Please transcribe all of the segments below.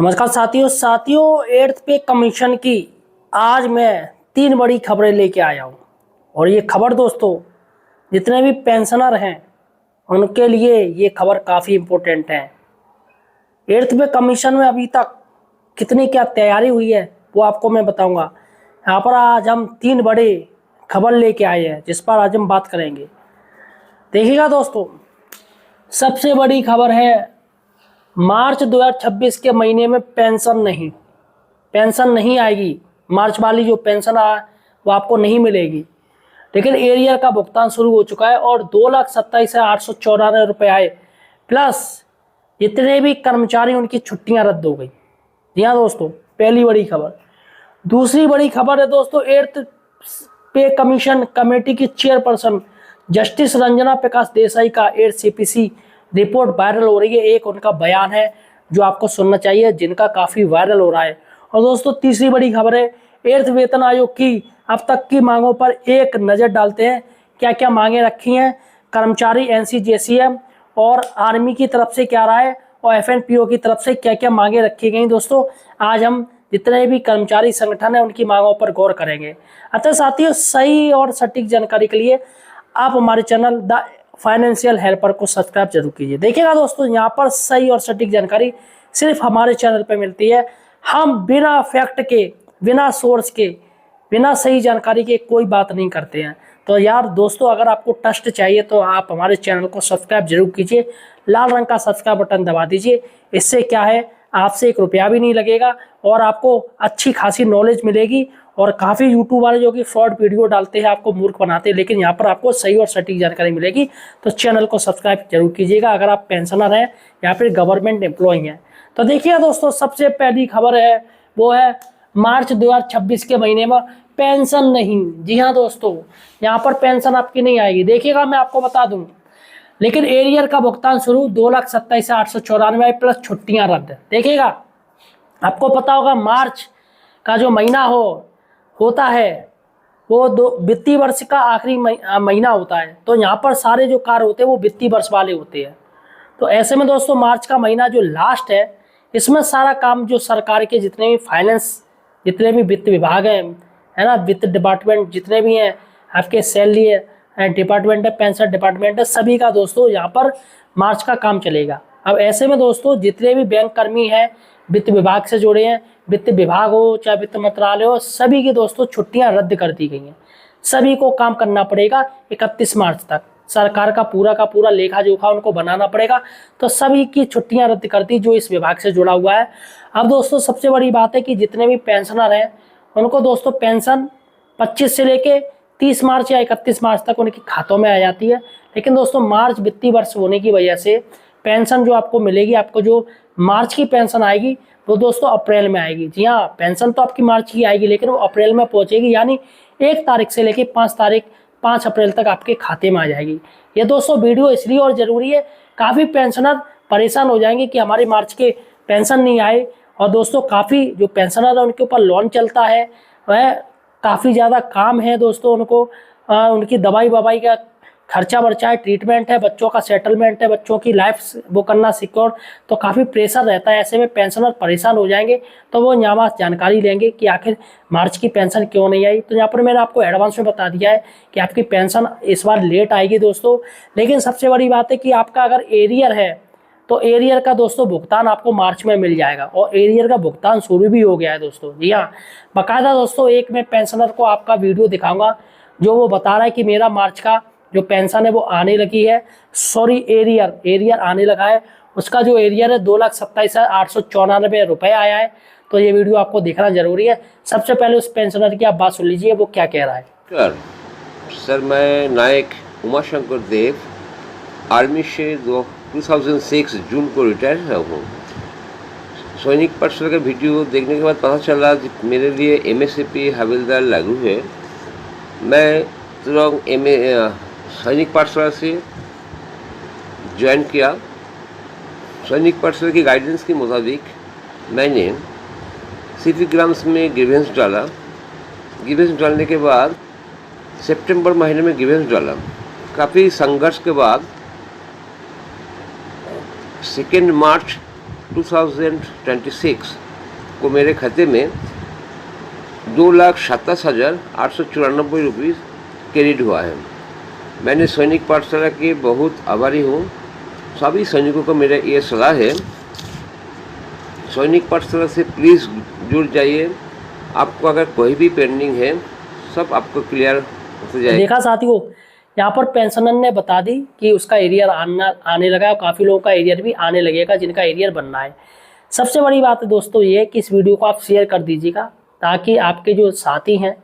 नमस्कार साथियों eighth pay commission की आज मैं 3 बड़ी खबरें लेके आया हूँ। और ये खबर दोस्तों जितने भी पेंशनर हैं उनके लिए ये खबर काफ़ी इम्पोर्टेंट है। एट्थ पे कमीशन में अभी तक कितनी क्या तैयारी हुई है वो आपको मैं बताऊंगा। यहाँ पर आज हम 3 बड़े खबर लेके आए हैं जिस पर आज हम बात करेंगे। देखिएगा दोस्तों, सबसे बड़ी खबर है मार्च 2026 के महीने में पेंशन नहीं आएगी। मार्च वाली जो पेंशन वो आपको नहीं मिलेगी, लेकिन एरियर का भुगतान शुरू हो चुका है और 2,27,894 रुपये आए, प्लस जितने भी कर्मचारी उनकी छुट्टियां रद्द हो गई। जी हाँ दोस्तों, पहली बड़ी खबर। दूसरी बड़ी खबर है दोस्तों, एट्थ पे कमीशन कमेटी की चेयरपर्सन जस्टिस रंजना प्रकाश देसाई का 8 CPC रिपोर्ट वायरल हो रही है। एक उनका बयान है जो आपको सुनना चाहिए, जिनका काफ़ी वायरल हो रहा है। और दोस्तों तीसरी बड़ी खबर है, एट्थ वेतन आयोग की अब तक की मांगों पर एक नज़र डालते हैं। क्या क्या मांगे रखी हैं कर्मचारी NCJCM और आर्मी की तरफ से क्या रहा है और FNPO की तरफ से क्या क्या मांगे रखी गई। दोस्तों आज हम जितने भी कर्मचारी संगठन हैं उनकी मांगों पर गौर करेंगे। अतः साथियों, सही और सटीक जानकारी के लिए आप हमारे चैनल द फाइनेंशियल हेल्पर को सब्सक्राइब जरूर कीजिए। देखिएगा दोस्तों, यहाँ पर सही और सटीक जानकारी सिर्फ हमारे चैनल पर मिलती है। हम बिना फैक्ट के, बिना सोर्स के, बिना सही जानकारी के कोई बात नहीं करते हैं। तो यार दोस्तों, अगर आपको ट्रस्ट चाहिए तो आप हमारे चैनल को सब्सक्राइब जरूर कीजिए। लाल रंग का सब्सक्राइब बटन दबा दीजिए। इससे क्या है, आपसे 1 रुपया भी नहीं लगेगा और आपको अच्छी खासी नॉलेज मिलेगी। और काफ़ी यूट्यूब वाले जो कि फ्रॉड वीडियो डालते हैं, आपको मूर्ख बनाते हैं, लेकिन यहाँ पर आपको सही और सटीक जानकारी मिलेगी। तो चैनल को सब्सक्राइब जरूर कीजिएगा अगर आप पेंशनर हैं या फिर गवर्नमेंट एम्प्लॉय हैं। तो देखिए दोस्तों, सबसे पहली खबर है वो है मार्च 2026 के महीने में पेंशन नहीं। जी हाँ दोस्तों, यहाँ पर पेंशन आपकी नहीं आएगी। देखिएगा, मैं आपको बता दूँ, लेकिन एरियर का भुगतान शुरू 2,27,894 प्लस छुट्टियां रद्द। देखिएगा, आपको पता होगा मार्च का जो महीना होता है वो वित्तीय वर्ष का आखिरी महीना होता है। तो यहाँ पर सारे जो कार्य होते हैं वो वित्तीय वर्ष वाले होते हैं। तो ऐसे में दोस्तों मार्च का महीना जो लास्ट है, इसमें सारा काम जो सरकार के जितने भी फाइनेंस, जितने भी वित्त विभाग हैं, है ना, वित्त डिपार्टमेंट जितने भी हैं, आपके सैलरी डिपार्टमेंट है, पेंशन डिपार्टमेंट है, सभी का दोस्तों यहाँ पर मार्च का काम चलेगा। अब ऐसे में दोस्तों जितने भी बैंक कर्मी हैं, वित्त विभाग से जुड़े हैं, वित्त विभाग हो चाहे वित्त मंत्रालय हो, सभी की दोस्तों छुट्टियां रद्द कर दी गई हैं। सभी को काम करना पड़ेगा 31 मार्च तक। सरकार का पूरा लेखा जोखा उनको बनाना पड़ेगा। तो सभी की छुट्टियां रद्द कर दी जो इस विभाग से जुड़ा हुआ है। अब दोस्तों सबसे बड़ी बात है कि जितने भी पेंशनर हैं उनको दोस्तों पेंशन 25 से लेके 30 मार्च या 31 मार्च तक उनके खातों में आ जाती है। लेकिन दोस्तों मार्च वित्तीय वर्ष होने की वजह से पेंशन जो आपको मिलेगी, आपको जो मार्च की पेंशन आएगी वो दोस्तों अप्रैल में आएगी। जी हाँ, पेंशन तो आपकी मार्च की आएगी लेकिन वो अप्रैल में पहुंचेगी, यानी 1 तारीख से लेके 5 अप्रैल तक आपके खाते में आ जाएगी। ये दोस्तों वीडियो इसलिए और ज़रूरी है, काफ़ी पेंशनर परेशान हो जाएंगे कि हमारे मार्च के पेंशन नहीं आए। और दोस्तों काफ़ी जो पेंशनर है उनके ऊपर लोन चलता है, वह काफ़ी ज़्यादा काम है दोस्तों, उनको उनकी दवाई ववाई का खर्चा वर्चा है, ट्रीटमेंट है, बच्चों का सेटलमेंट है, बच्चों की लाइफ वो करना सिक्योर, तो काफ़ी प्रेशर रहता है। ऐसे में पेंशनर परेशान हो जाएंगे। तो वो यहाँ जानकारी लेंगे कि आखिर मार्च की पेंशन क्यों नहीं आई। तो यहाँ पर मैंने आपको एडवांस में बता दिया है कि आपकी पेंशन इस बार लेट आएगी दोस्तों। लेकिन सबसे बड़ी बात है कि आपका अगर एरियर है तो एरियर का दोस्तों भुगतान आपको मार्च में मिल जाएगा और एरियर का भुगतान शुरू भी हो गया है दोस्तों। जी हाँ, बाकायदा दोस्तों एक मैं पेंशनर को आपका वीडियो दिखाऊंगा जो वो बता रहा है कि मेरा मार्च का जो पेंशन है वो आने लगी है, सॉरी एरियर आने लगा है। उसका जो एरियर है 2,27,894 रुपये आया है। तो ये वीडियो आपको देखना जरूरी है। सबसे पहले उस पेंशनर की आप बात सुन लीजिए, वो क्या कह रहा है। सर मैं नायक उमाशंकर देव आर्मी से 2006 जून को रिटायर हुआ हूँ। सैनिक पाठशाला का वीडियो देखने के बाद पता चला मेरे लिए MSCP हवलदार लागू है। मैं तुरंत सैनिक पाठशाला से ज्वाइन किया। सैनिक पाठशाला की गाइडेंस के मुताबिक मैंने सिटी ग्राम्स में ग्रीवेंस डाला। ग्रीवेंस डालने के बाद सितंबर महीने में ग्रीवेंस डाला। काफ़ी संघर्ष के बाद 2 मार्च 2026 को मेरे खाते में 2,27,894 रुपीज़ क्रेडिट हुआ है। मैंने सैनिक पाठशाला के बहुत आभारी हूँ। सभी सैनिकों को मेरा ये सलाह है, सैनिक पाठशाला से प्लीज़ जुड़ जाइए। आपको अगर कोई भी पेंडिंग है सब आपको क्लियर हो जाएगा। देखा साथियों, यहाँ पर पेंशनर ने बता दी कि उसका एरियर आने लगा है और काफ़ी लोगों का एरियर भी आने लगेगा जिनका एरियर बनना है। सबसे बड़ी बात है दोस्तों ये कि इस वीडियो को आप शेयर कर दीजिएगा ताकि आपके जो साथी हैं,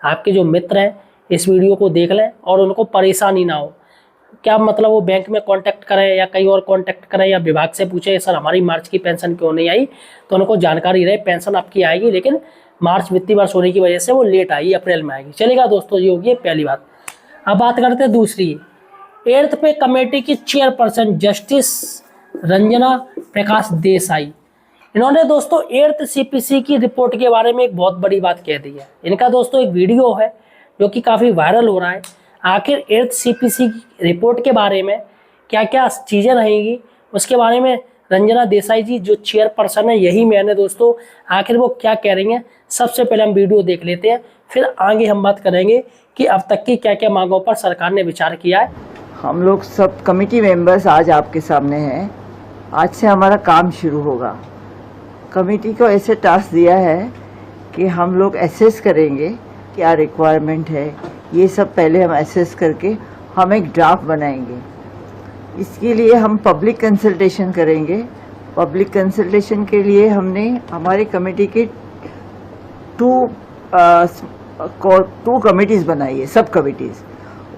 आपके जो मित्र हैं, इस वीडियो को देख लें और उनको परेशानी ना हो। क्या मतलब वो बैंक में कांटेक्ट करें या कहीं और कांटेक्ट करें या विभाग से पूछे सर हमारी मार्च की पेंशन क्यों नहीं आई, तो उनको जानकारी रहे पेंशन आपकी आएगी, लेकिन मार्च वित्तीय वर्ष होने की वजह से वो लेट आई, अप्रैल में आएगी। चलेगा दोस्तों, ये होगी पहली बात। अब बात करते हैं दूसरी, 8th पे कमेटी की चेयरपर्सन जस्टिस रंजना प्रकाश देसाई, इन्होंने दोस्तों 8th CPC की रिपोर्ट के बारे में एक बहुत बड़ी बात कह दी है। इनका दोस्तों एक वीडियो है जो कि काफ़ी वायरल हो रहा है। आखिर 8th CPC की रिपोर्ट के बारे में क्या क्या चीज़ें रहेंगी, उसके बारे में रंजना देसाई जी जो चेयरपर्सन है, यही मैंने दोस्तों, आखिर वो क्या कह रही हैं। सबसे पहले हम वीडियो देख लेते हैं, फिर आगे हम बात करेंगे कि अब तक की क्या क्या मांगों पर सरकार ने विचार किया है। हम लोग सब कमेटी मेंबर्स आज आपके सामने हैं। आज से हमारा काम शुरू होगा। कमेटी को ऐसे टास्क दिया है कि हम लोग एसेस करेंगे क्या रिक्वायरमेंट है, ये सब पहले हम एसेस करके हम एक ड्राफ्ट बनाएंगे। इसके लिए हम पब्लिक कंसल्टेशन करेंगे। पब्लिक कंसल्टेशन के लिए हमने हमारी कमेटी के टू कमेटीज़ बनाई है, सब कमेटीज़।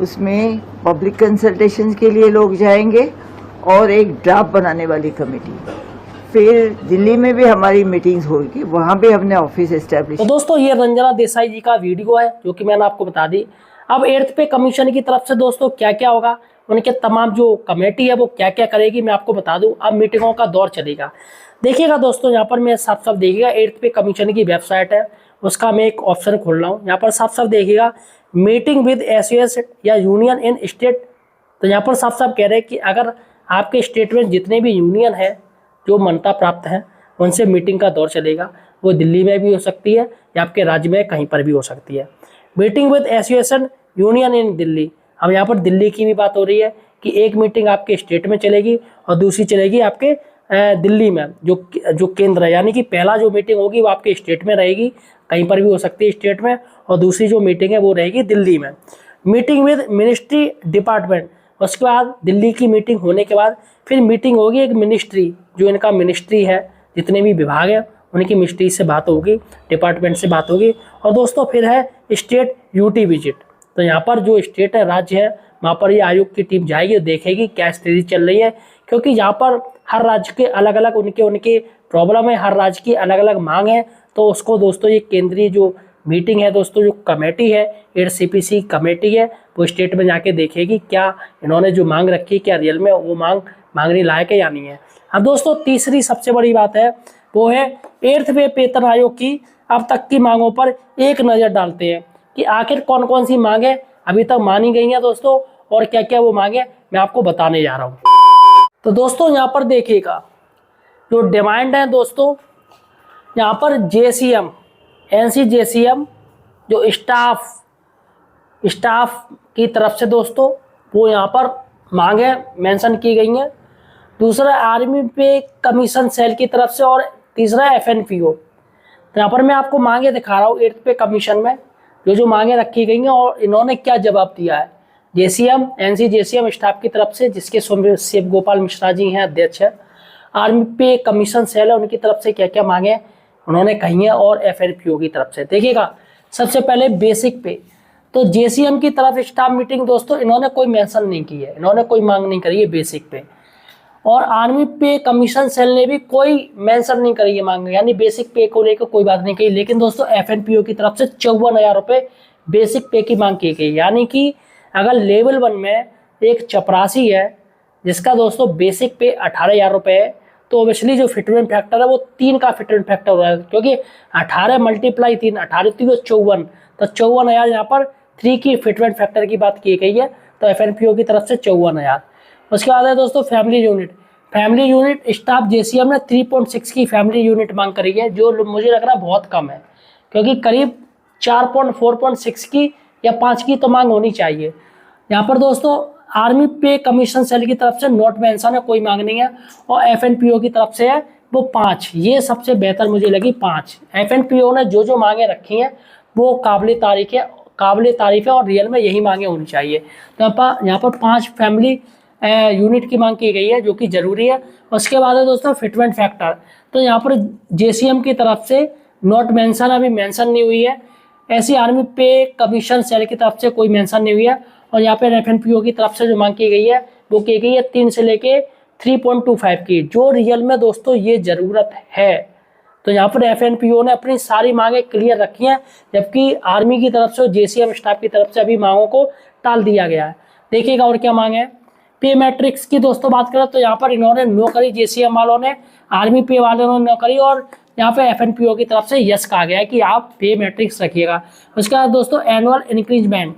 उसमें पब्लिक कंसल्टेशन के लिए लोग जाएंगे और एक ड्राफ्ट बनाने वाली कमेटी। फिर दिल्ली में भी हमारी मीटिंग्स होगी, वहाँ भी हमने ऑफिस एस्टेब्लिश। तो दोस्तों ये रंजना देसाई जी का वीडियो है जो कि मैंने आपको बता दी। अब 8th पे कमीशन की तरफ से दोस्तों क्या क्या होगा, उनके तमाम जो कमेटी है वो क्या क्या करेगी, मैं आपको बता दूं। अब मीटिंगों का दौर चलेगा। देखिएगा दोस्तों, यहाँ पर मैं साफ साफ देखिएगा 8th पे कमीशन की वेबसाइट है, उसका मैं एक ऑप्शन खोल रहा हूँ। यहाँ पर साफ साफ देखिएगा मीटिंग विद एसोसिएस या यूनियन इन स्टेट। तो यहाँ पर साफ साफ कह रहे हैं कि अगर आपके स्टेट में जितने भी यूनियन है जो मान्यता प्राप्त हैं उनसे मीटिंग का दौर चलेगा। वो दिल्ली में भी हो सकती है या आपके राज्य में कहीं पर भी हो सकती है। Meeting with association union in Delhi, अब यहाँ पर दिल्ली की भी बात हो रही है कि एक मीटिंग आपके स्टेट में चलेगी और दूसरी चलेगी आपके दिल्ली में, जो केंद्र है। यानी कि पहला जो मीटिंग होगी वो आपके स्टेट में रहेगी, कहीं पर भी हो सकती है स्टेट में, और दूसरी जो मीटिंग है वो रहेगी दिल्ली में। मीटिंग विद मिनिस्ट्री डिपार्टमेंट, उसके बाद दिल्ली की मीटिंग होने के बाद फिर मीटिंग होगी एक मिनिस्ट्री, जो इनका मिनिस्ट्री है, जितने भी विभाग हैं उनकी मिनिस्ट्री से बात होगी, डिपार्टमेंट से बात होगी। और दोस्तों फिर है स्टेट यूटी विजिट। तो यहाँ पर जो स्टेट है, राज्य है, वहाँ पर ये आयोग की टीम जाएगी और देखेगी क्या स्थिति चल रही है, क्योंकि यहाँ पर हर राज्य के अलग अलग उनके प्रॉब्लम है, हर राज्य की अलग अलग मांग है। तो उसको दोस्तों ये केंद्रीय जो मीटिंग है दोस्तों, जो कमेटी है 8th CPC कमेटी है, वो स्टेट में जाके देखेगी क्या इन्होंने जो मांग रखी है क्या रियल में वो मांगने लायक है या नहीं है। अब दोस्तों तीसरी सबसे बड़ी बात है वो है 8th पे वेतन आयोग की अब तक की मांगों पर एक नज़र डालते हैं कि आखिर कौन कौन सी मांगें अभी तक मानी गई हैं दोस्तों, और क्या क्या वो मांगें मैं आपको बताने जा रहा हूँ। तो दोस्तों यहाँ पर देखिएगा जो डिमांड है दोस्तों, यहाँ पर JCM NCJCM जो स्टाफ की तरफ से दोस्तों वो यहाँ पर मांगे मेंशन की गई हैं। दूसरा आर्मी पे कमीशन सेल की तरफ से, और तीसरा FNPO। तो यहाँ पर मैं आपको मांगे दिखा रहा हूँ 8th पे कमीशन में जो मांगे रखी गई हैं और इन्होंने क्या जवाब दिया है। JCM NCJCM स्टाफ की तरफ से, जिसके शिव गोपाल मिश्रा जी हैं अध्यक्ष है। आर्मी पे कमीशन सेल है, उनकी तरफ से क्या क्या मांगे उन्होंने कही है, और FNPO की तरफ से। देखिएगा सबसे पहले बेसिक पे, तो JCM की तरफ स्टाफ मीटिंग दोस्तों इन्होंने कोई मेंशन नहीं की है, इन्होंने कोई मांग नहीं करी है बेसिक पे। और आर्मी पे कमीशन सेल ने भी कोई मेंशन नहीं करी है मांग, यानी बेसिक पे को लेकर कोई बात नहीं कही। लेकिन दोस्तों FNPO की तरफ से 54,000 रुपये बेसिक पे की मांग की गई। यानी कि अगर लेवल 1 में एक चपरासी है जिसका दोस्तों बेसिक पे 18,000 रुपये है, तो ओबियसली जो फिटमेंट फैक्टर है वो 3 का फिटमेंट फैक्टर हो रहा है, क्योंकि 18 × 3 18 3 54, तो 54,000 यहाँ पर 3 की फिटमेंट फैक्टर की बात की गई है। तो FNPO की तरफ से 54,000। उसके बाद है दोस्तों family unit. Family unit staff JCM ने 3.6 की फैमिली यूनिट मांग करी है, जो मुझे लग रहा है बहुत कम है, क्योंकि करीब 4.6 की या 5 की तो मांग होनी चाहिए। यहाँ पर दोस्तों आर्मी पे कमीशन सेल की तरफ से नोट मेंशन है, कोई मांग नहीं है, और एफएनपीओ की तरफ से है वो 5, ये सबसे बेहतर मुझे लगी 5। एफएनपीओ ने जो मांगे रखी हैं वो काबिल तारीफ है और रियल में यही मांगे होनी चाहिए। तो यहाँ पर 5 फैमिली यूनिट की मांग की गई है, जो कि जरूरी है। उसके बाद है दोस्तों फिटमेंट फैक्टर, तो यहाँ पर जेसीएम की तरफ से नोट मेंशन अभी मेंशन नहीं हुई है, ऐसी आर्मी पे कमीशन सेल की तरफ से कोई मेंशन नहीं हुई है। और यहाँ पे एफएनपीओ की तरफ से जो मांग की गई है वो की गई है 3 से लेके 3.25 की, जो रियल में दोस्तों ये जरूरत है। तो यहाँ पर एफएनपीओ ने अपनी सारी मांगे क्लियर रखी हैं, जबकि आर्मी की तरफ से और जेसीएम स्टाफ की तरफ से अभी मांगों को टाल दिया गया है। देखिएगा और क्या मांगे हैं। पे मैट्रिक्स की दोस्तों बात करें तो यहाँ पर इन्होंने नो करी, जेसीएम वालों ने, आर्मी पे वालों ने नो करी, और यहाँ पे एफएनपीओ की तरफ से यस कहा गया है कि आप पे मैट्रिक्स रखिएगा। उसके बाद दोस्तों एनुअल इंक्रीजमेंट,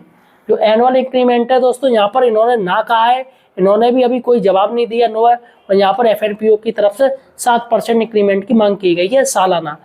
जो एनुअल इंक्रीमेंट है दोस्तों यहाँ पर इन्होंने ना कहा है, इन्होंने भी अभी कोई जवाब नहीं दिया, नो है। और यहाँ पर एफएनपीओ की तरफ से 7% इंक्रीमेंट की मांग की गई है सालाना।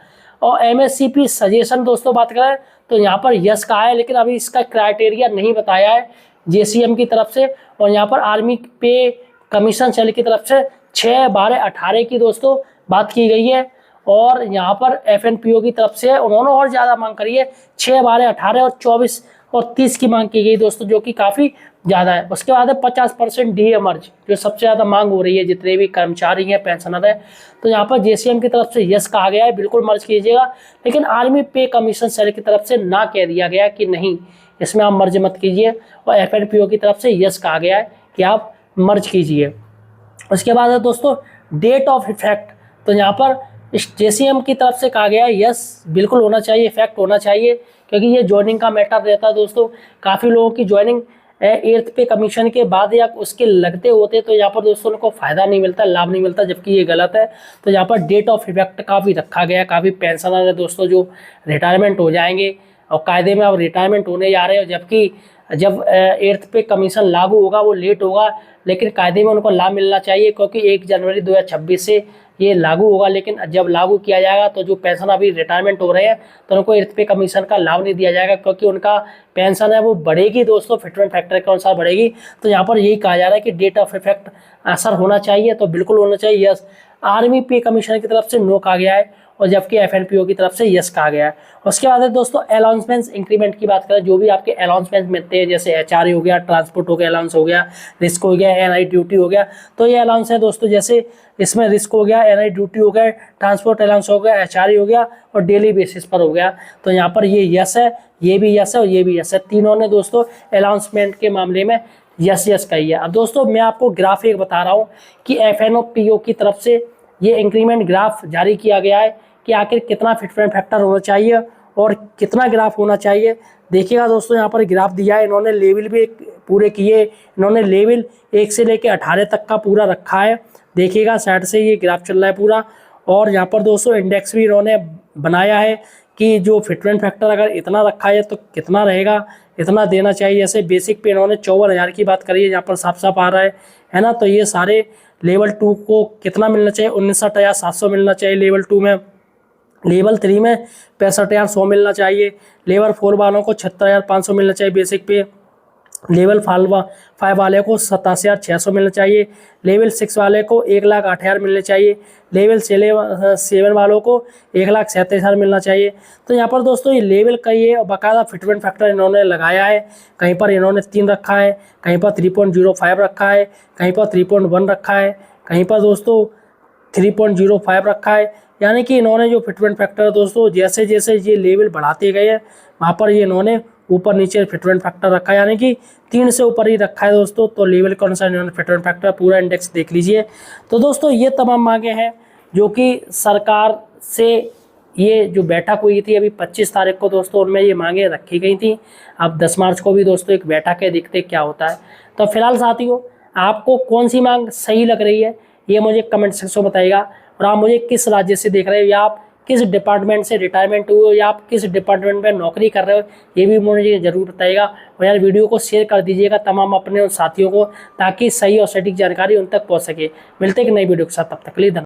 और एमएससीपी सजेशन दोस्तों बात करें तो यहाँ पर यस कहा है, लेकिन अभी इसका क्राइटेरिया नहीं बताया है जेसीएम की तरफ से। और यहाँ पर आर्मी पे कमीशन सेल की तरफ से 6, 12, 18 की दोस्तों बात की गई है। और यहाँ पर एफएनपीओ की तरफ से उन्होंने और ज़्यादा मांग करी है, 6, 12, 18 और 24 और 30 की मांग की गई दोस्तों, जो कि काफ़ी ज़्यादा है। उसके बाद है 50% डीएमर्ज, जो सबसे ज़्यादा मांग हो रही है, जितने भी कर्मचारी हैं, पेंशनर हैं। तो यहाँ पर जेसीएम की तरफ से यस कहा गया है, बिल्कुल मर्ज कीजिएगा, लेकिन आर्मी पे कमीशन सेल की तरफ से ना कह दिया गया कि नहीं इसमें आप मर्ज मत कीजिए, और एफएनपीओ की तरफ से यस कहा गया है कि आप मर्ज कीजिए। उसके बाद है दोस्तों डेट ऑफ इफेक्ट, तो यहाँ पर जेसीएम की तरफ से कहा गया है यस बिल्कुल होना चाहिए, इफेक्ट होना चाहिए, क्योंकि ये ज्वाइनिंग का मैटर रहता है दोस्तों। काफ़ी लोगों की ज्वाइनिंग 8th पे कमीशन के बाद या उसके लगते होते, तो यहाँ पर दोस्तों उनको फ़ायदा नहीं मिलता, लाभ नहीं मिलता, जबकि ये गलत है। तो यहाँ पर डेट ऑफ इफेक्ट का भी रखा गया है। काफ़ी पेंशनर है दोस्तों जो रिटायरमेंट हो जाएंगे और कायदे में अब रिटायरमेंट होने जा रहे हो, जबकि जब 8th पे कमीशन लागू होगा वो लेट होगा, लेकिन कायदे में उनको लाभ मिलना चाहिए, क्योंकि 1 जनवरी 2026 से ये लागू होगा। लेकिन जब लागू किया जाएगा तो जो पेंशन अभी रिटायरमेंट हो रहे हैं तो उनको 8th पे कमीशन का लाभ नहीं दिया जाएगा, क्योंकि उनका पेंशन है वो बढ़ेगी दोस्तों, फिटमेंट फैक्टर के अनुसार बढ़ेगी। तो यहाँ पर यही कहा जा रहा है कि डेट ऑफ इफेक्ट असर होना चाहिए, तो बिल्कुल होना चाहिए यस। आर्मी पे कमीशन की तरफ से नो कहा गया है, और जबकि एफएनपीओ की तरफ से यस कहा गया है। उसके बाद है दोस्तों अलाउंसमेंट इंक्रीमेंट की बात करें, जो भी आपके अलाउंसमेंट मिलते हैं, जैसे एचआरए हो गया, ट्रांसपोर्ट हो गया, अलाउंस हो गया, रिस्क हो गया, एनआई ड्यूटी हो गया, तो ये अलाउंस है दोस्तों। जैसे इसमें रिस्क हो गया, एनआई ड्यूटी हो गया, ट्रांसपोर्ट अलाउंस हो गया, एचआरए हो गया, और डेली बेसिस पर हो गया। तो यहाँ पर ये यस है, ये भी यस है और ये भी यस है, तीनों ने दोस्तों अलाउंसमेंट के मामले में यस यस कही है। अब दोस्तों मैं आपको ग्राफ एक बता रहा हूँ कि एफएनओपीओ की तरफ से ये इंक्रीमेंट ग्राफ जारी किया गया है कि आखिर कितना फिटमेंट फैक्टर होना चाहिए और कितना ग्राफ होना चाहिए। देखिएगा दोस्तों यहाँ पर ग्राफ दिया है, इन्होंने लेवल भी पूरे किए, इन्होंने लेवल 1 से लेकर 18 तक का पूरा रखा है। देखिएगा साइड से ये ग्राफ चल रहा है पूरा, और यहाँ पर दोस्तों इंडेक्स भी इन्होंने बनाया है कि जो फिटमेंट फैक्टर अगर इतना रखा है तो कितना रहेगा, इतना देना चाहिए। जैसे बेसिक पे इन्होंने 54,000 की बात करी है, यहाँ पर साफ साफ आ रहा है ना। तो ये सारे लेवल 2 को कितना मिलना चाहिए, 59,700 मिलना चाहिए लेवल 2 में। लेवल 3 में 65,100 मिलना चाहिए। लेवल 4 वालों को 76,500 मिलना चाहिए बेसिक पे। लेवल 5 वाले को 87,600 मिलना चाहिए। लेवल 6 वाले को 1,08,000 मिलने चाहिए। लेवल 7 वालों को 1,37,000 मिलना चाहिए। तो यहाँ पर दोस्तों ये लेवल का ये बाकायदा फिटमेंट फैक्टर इन्होंने लगाया है। कहीं पर इन्होंने 3 रखा है, कहीं पर 3.05 रखा है, कहीं पर 3.1 रखा है, कहीं पर दोस्तों 3.05 रखा है। यानी कि इन्होंने जो फिटमेंट फैक्टर दोस्तों जैसे जैसे ये लेवल बढ़ाते गए हैं वहाँ पर ये इन्होंने ऊपर नीचे फिटमेंट फैक्टर रखा है, यानी कि 3 से ऊपर ही रखा है दोस्तों। तो लेवल कौन सा इन्होंने फिटमेंट फैक्टर पूरा इंडेक्स देख लीजिए। तो दोस्तों ये तमाम मांगे हैं जो कि सरकार से ये जो बैठक हुई थी अभी 25 तारीख को दोस्तों, उनमें ये मांगे रखी गई थी। अब 10 मार्च को भी दोस्तों एक बैठक है, देखते क्या होता है। तो फिलहाल साथियों आपको कौन सी मांग सही लग रही है ये मुझे कमेंट सेक्शन में बताइएगा, और आप मुझे किस राज्य से देख रहे हो या आप किस डिपार्टमेंट से रिटायरमेंट हुए हो या आप किस डिपार्टमेंट में नौकरी कर रहे हो, ये भी मुझे ज़रूर बताइएगा। और यार वीडियो को शेयर कर दीजिएगा तमाम अपने उन साथियों को, ताकि सही और सटीक जानकारी उन तक पहुँच सके। मिलते हैं एक नई वीडियो के साथ, तब तक के लिए धन्यवाद।